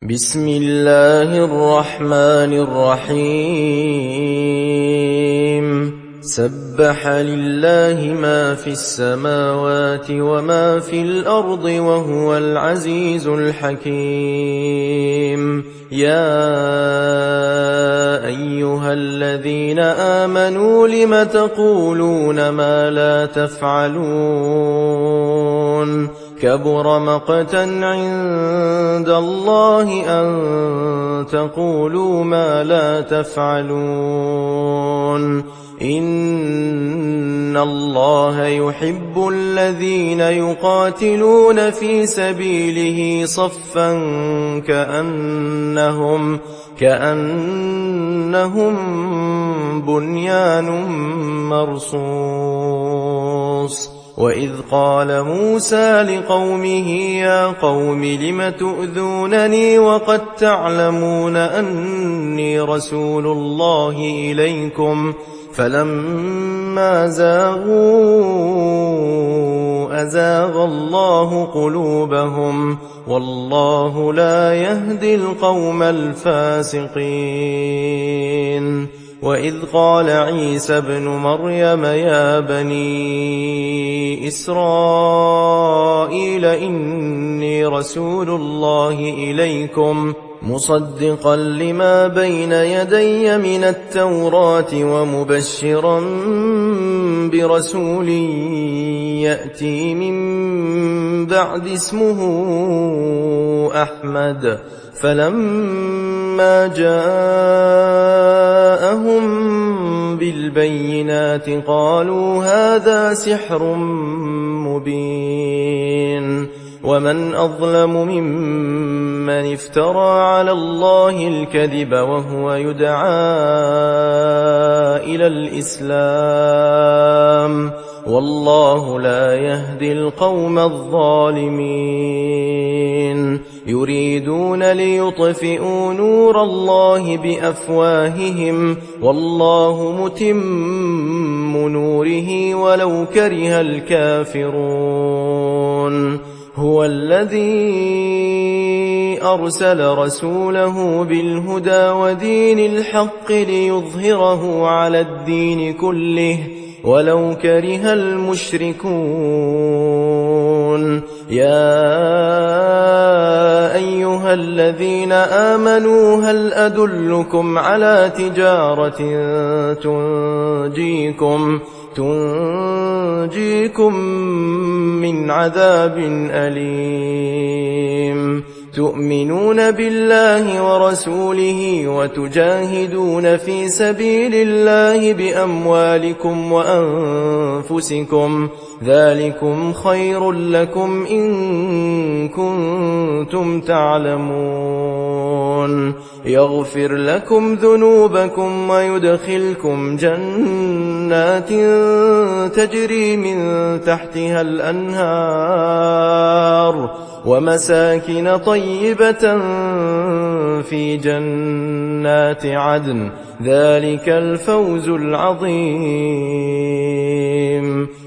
بسم الله الرحمن الرحيم سبح لله ما في السماوات وما في الأرض وهو العزيز الحكيم يا أيها الذين آمنوا لم تقولون ما لا تفعلون كبر مقتا عند الله أن تقولوا ما لا تفعلون إن الله يحب الذين يقاتلون في سبيله صفا كأنهم بنيان مرصوص وإذ قال موسى لقومه يا قوم لم تؤذونني وقد تعلمون أني رسول الله إليكم فلما زاغوا أزاغ الله قلوبهم والله لا يهدي القوم الفاسقين وإذ قال عيسى ابن مريم يا بني إسرائيل إني رسول الله إليكم مصدقا لما بين يدي من التوراة ومبشرا برسول يأتي من بعد اسمه أحمد فلما جاءهم بالبينات قالوا هذا سحر مبين ومن أظلم ممن افترى على الله الكذب وهو يدعى إلى الإسلام والله لا يهدي القوم الظالمين يريدون ليطفئوا نور الله بأفواههم والله متم نوره ولو كره الكافرون هو الذي أرسل رسوله بالهدى ودين الحق ليظهره على الدين كله ولو كره المشركون يا أيها الذين آمنوا هل أدلكم على تجارة تنجيكم من عذاب أليم تؤمنون بالله ورسوله وتجاهدون في سبيل الله بأموالكم وأنفسكم ذلكم خير لكم إن كنتم تعلمون يغفر لكم ذنوبكم ويدخلكم جنات تجري من تحتها الأنهار ومساكن طيبة في جنات عدن ذلك الفوز العظيم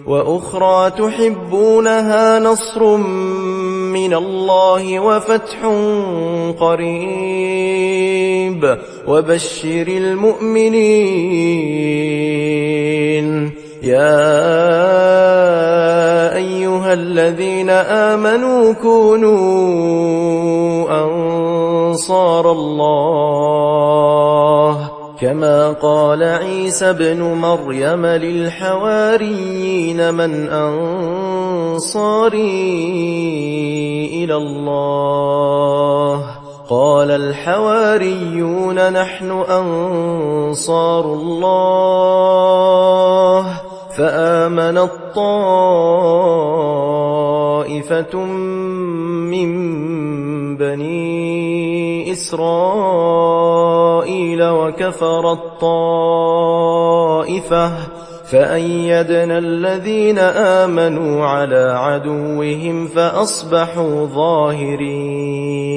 وأخرى تحبونها نصر من الله وفتح قريب وبشر المؤمنين يا أيها الذين آمنوا كونوا أنصار الله كما قال عيسى ابن مريم للحواريين من أنصاري إلى الله قال الحواريون نحن أنصار الله فآمنت طائفة من بني إسرائيل وكفرت طائفة فأيدنا الذين آمنوا على عدوهم فأصبحوا ظاهرين